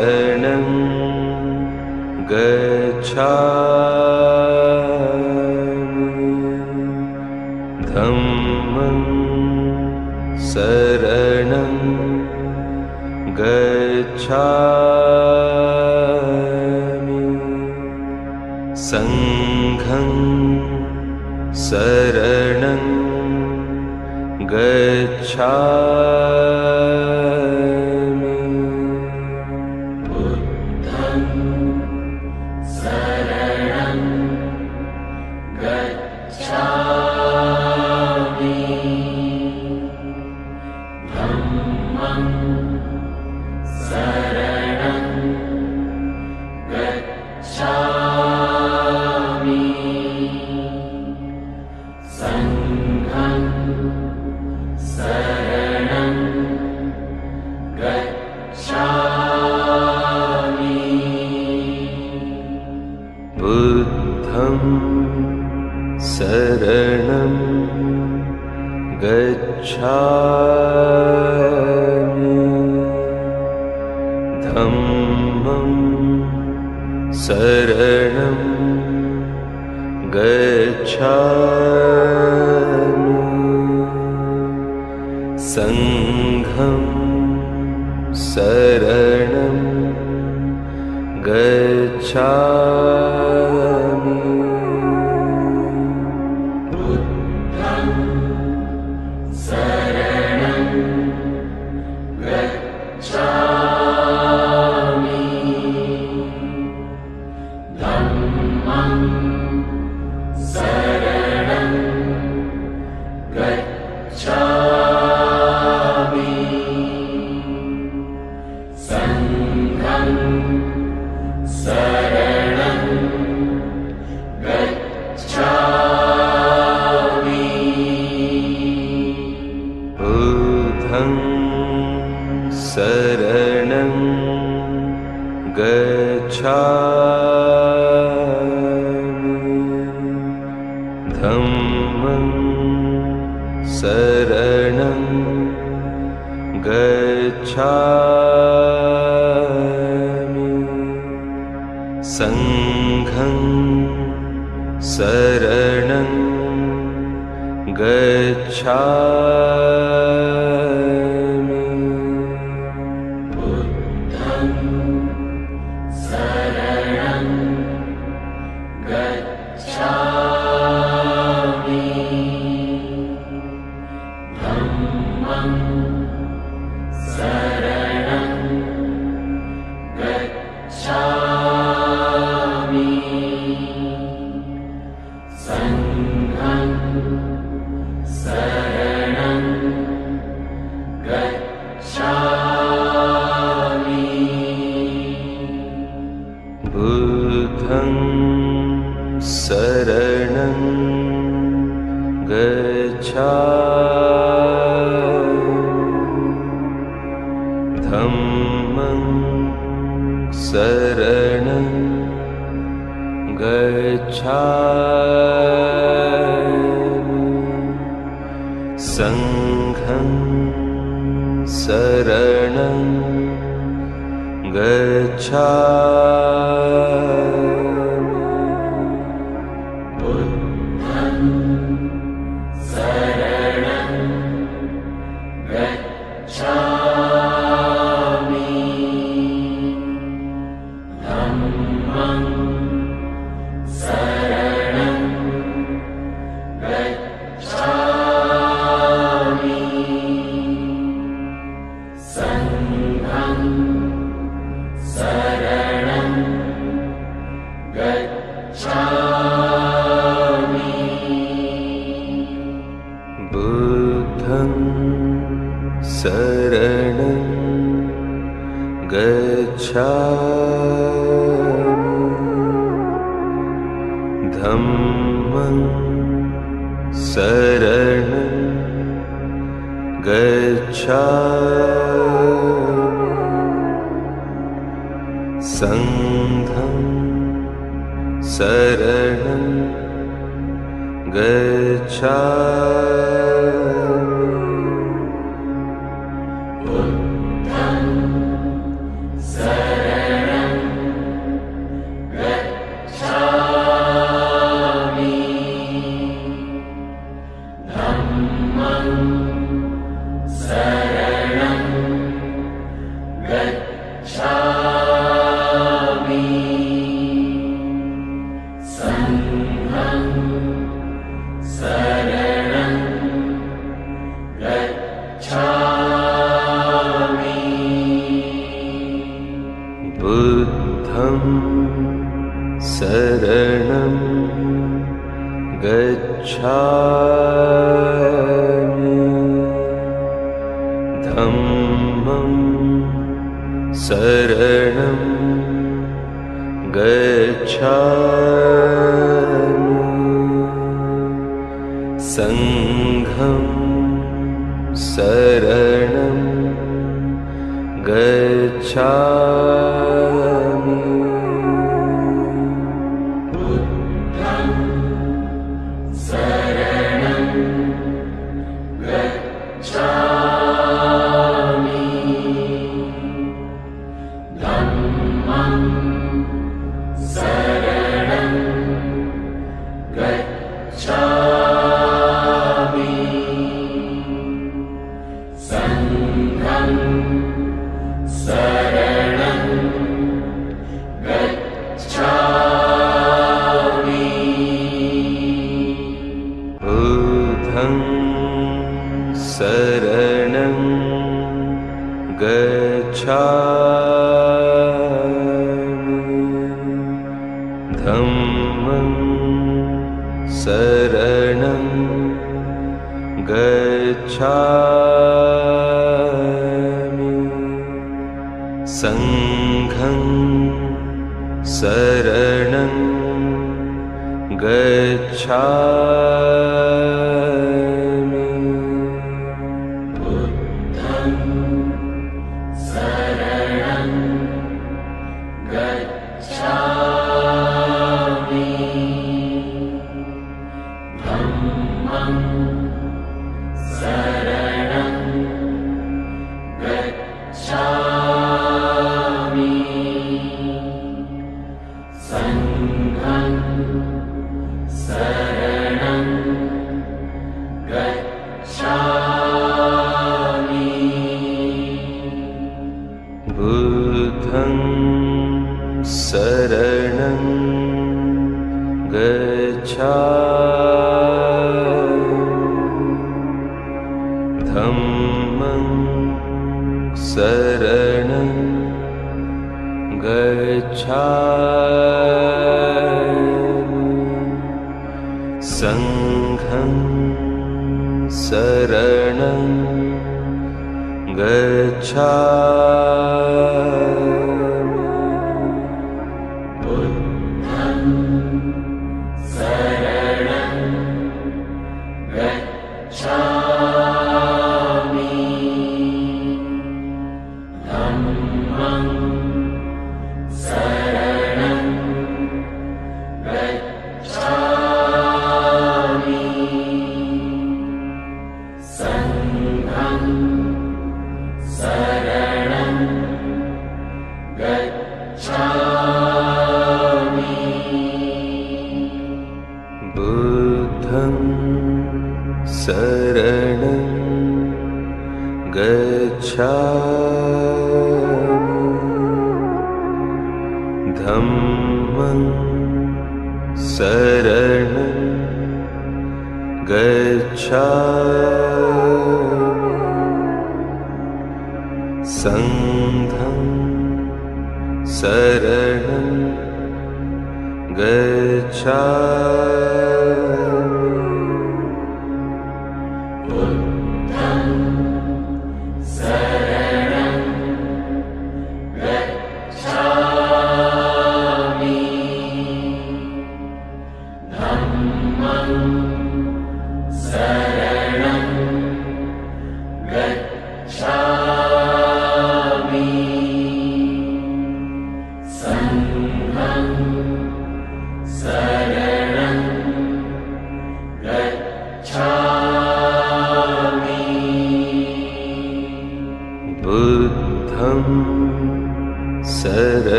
शरणं गच्छामि धम्मं शरणं गच्छामि संघं शरणं गच्छामि बुद्धं शरणं गच्छामि धम्मं शरणं गच्छामि संघं शरणं गच्छामि बुद्धं शरणं गच्छामि धम्मं शरणं गच्छामि संघं शरणं गच्छामि बुद्धं शरणं गच्छामि धम्मं शरणं गच्छामि संघं शरणं गच्छामि बुद्धं शरणं गच्छामि धम्मं शरणं गच्छामि संघं शरणं गच्छामि बुद्धं शरणं गच्छामि धम्मं शरणं गच्छामि संघं शरणं गच्छामि बुद्धं शरणं गच्छामि धम्मं शरणं गच्छामि संघं शरणं गच्छामि बुद्धं शरणं गच्छामि धम्मं शरणं गच्छामि संघं शरणं गच्छामि बुद्धं शरणं गच्छामि धम्मं शरणं गच्छामि संघं शरणं गच्छामि बुद्धं शरणं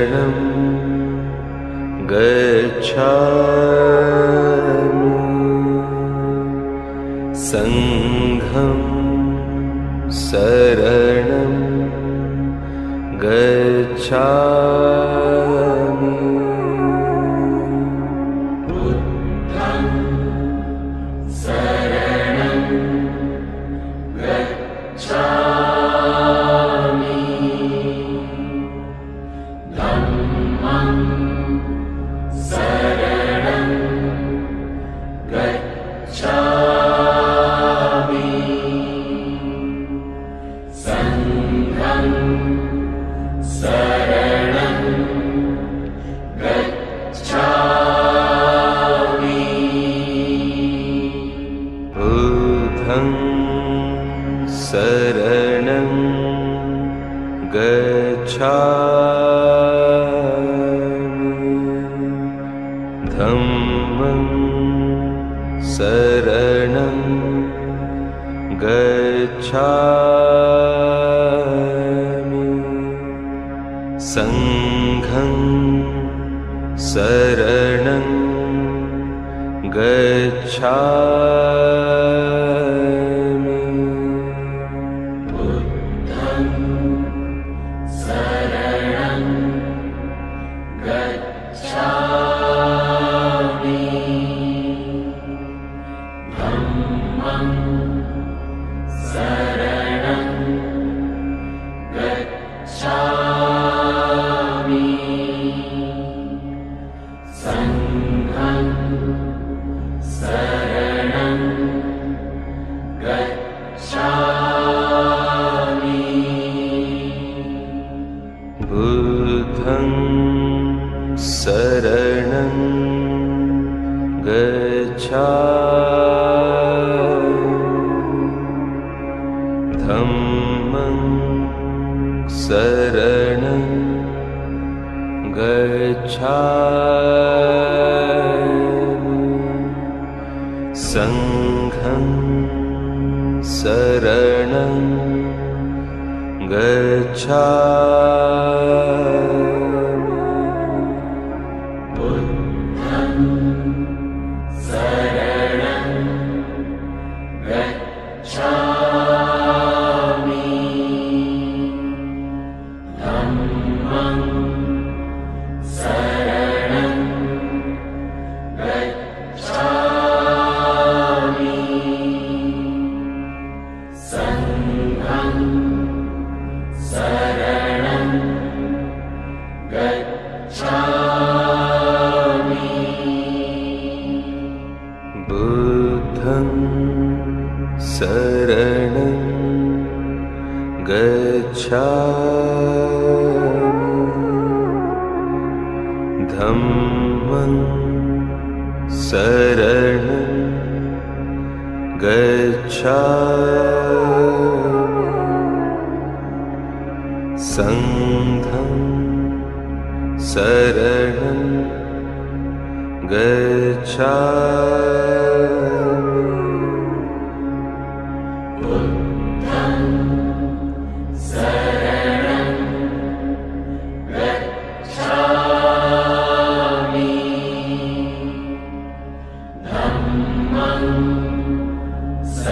शरणं गच्छ गच्छामि संघं शरणं गच्छामि बुद्धं शरणं गच्छामि धम्मं शरणं गच्छामि संघं शरणं गच्छामि बुद्धं शरणं गच्छामि धम्मं शरणं गच्छामि संघं शरणं गच्छामि बुद्धं शरणं गच्छामि धम्मं शरणं गच्छामि संघं शरणं गच्छामि बुद्धं शरणं गच्छामि धम्मं शरणं गच्छामि संघं शरणं गच्छामि बुद्धं शरणं गच्छामि धम्मं शरणं गच्छामि संघं शरणं गच्छामि बुद्धं शरणं गच्छामि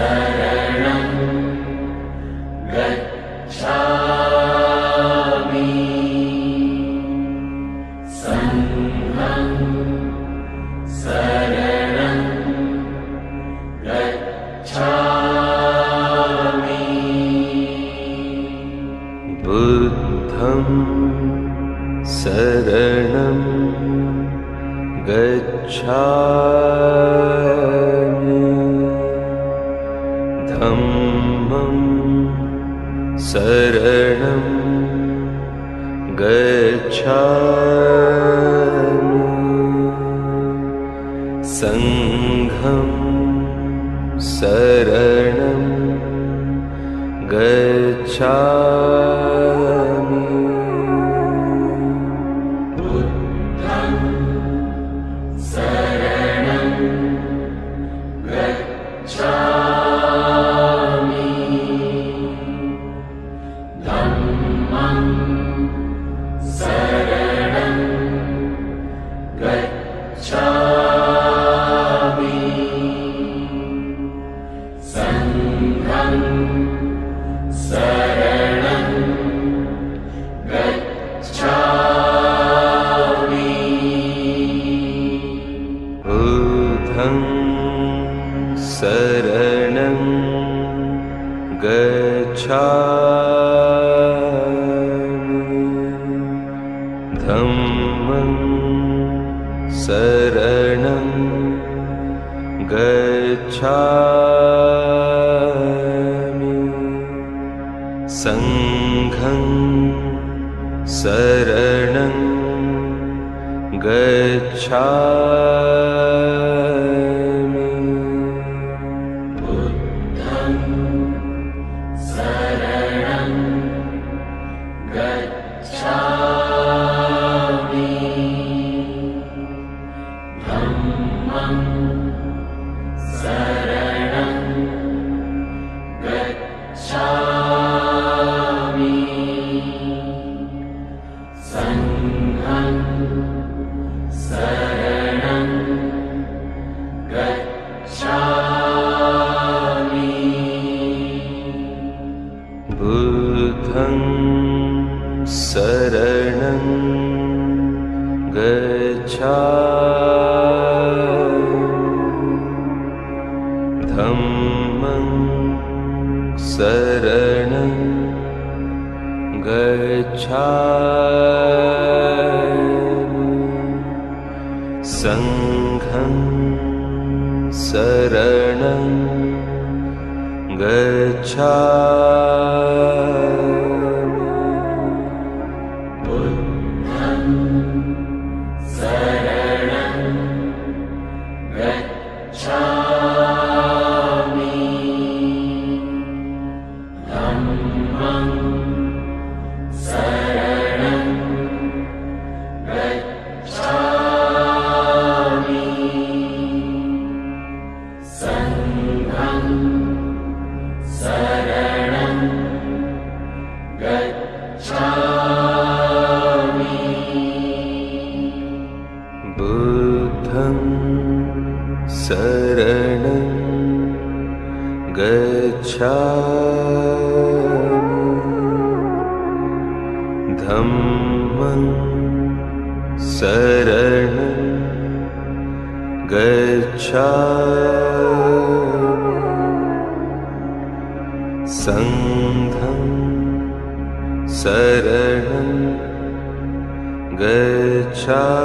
धम्मं शरणं गच्छामि संघं शरणं गच्छामि बुद्धं शरणं गच्छामि धम्मं शरणं गच्छामि संघं शरणं गच्छामि बुद्धं शरणं गच्छामि धम्मं शरणं गच्छामि संघं शरणं गच्छामि बुद्धं शरणं गच्छामि धम्मं शरणं गच्छामि संघं शरणं गच्छामि बुद्धं शरणं गच्छामि धम्मं शरणं गच्छामि संघं शरणं गच्छामि बुद्धं शरणं गच्छामि धम्मं शरणं गच्छामि संघं शरणं गच्छामि बुद्धं शरणं गच्छामि धम्मं शरणं गच्छामि संघं शरणं गच्छामि बुद्धं शरणं गच्छामि धम्मं शरणं गच्छामि संघं शरणं गच्छामि बुद्धं शरणं गच्छामि धम्मं शरणं गच्छामि संघं शरणं गच्छामि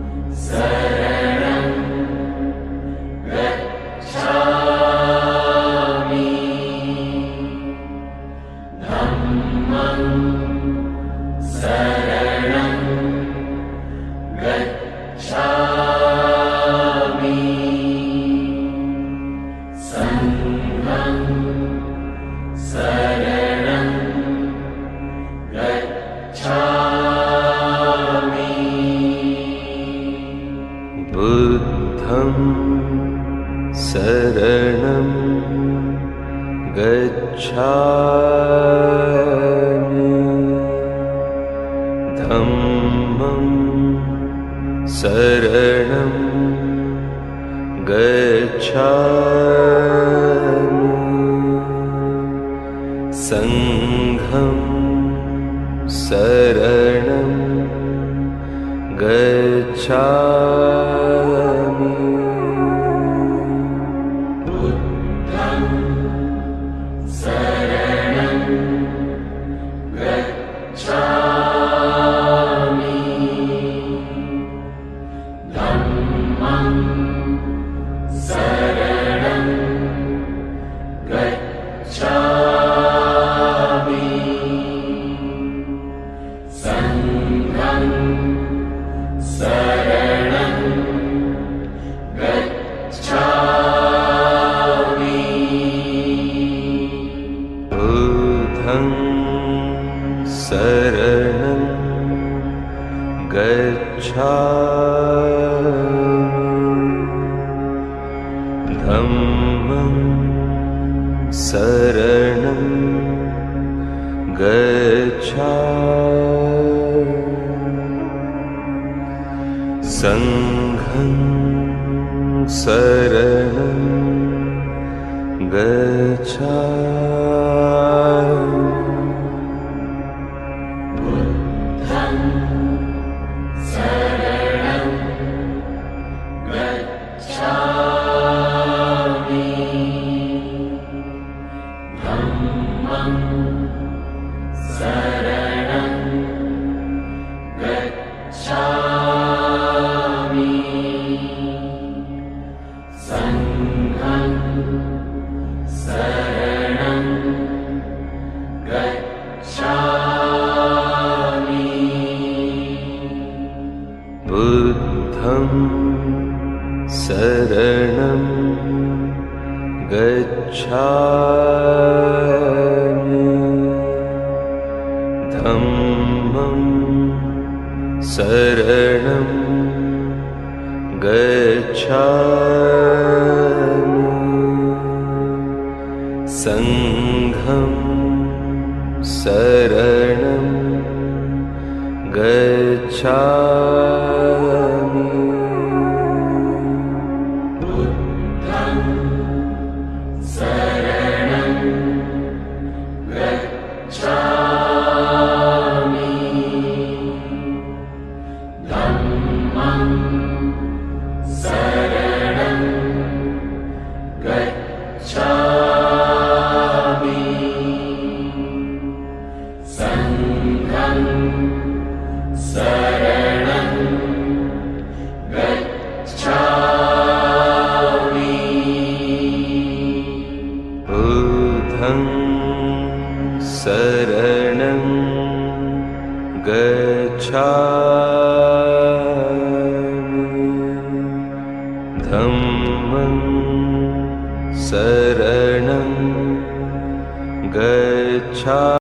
बुद्धं शरणं गच्छामि धम्मं शरणं गच्छामि संघं शरणं गच्छामि बुद्धं शरणं गच्छामि धम्मं शरणं गच्छामि संघं शरणं गच्छामि बुद्धं शरणं गच्छामि धम्मं शरणं गच्छामि संघं शरणं गच्छामि बुद्धं शरणं गच्छामि धम्मं शरणं गच्छामि संघं शरणं गच्छामि बुद्धं शरणं गच्छामि धम्मं शरणं गच्छामि संघं शरणं गच्छामि बुद्धं शरणं गच्छामि धम्मं शरणं गच्छामि संघं शरणं गच्छामि बुद्धं शरणं गच्छामि धम्मं शरणं गच्छामि संघं शरणं गच्छामि बुद्धं शरणं गच्छामि धम्मं शरणं गच्छामि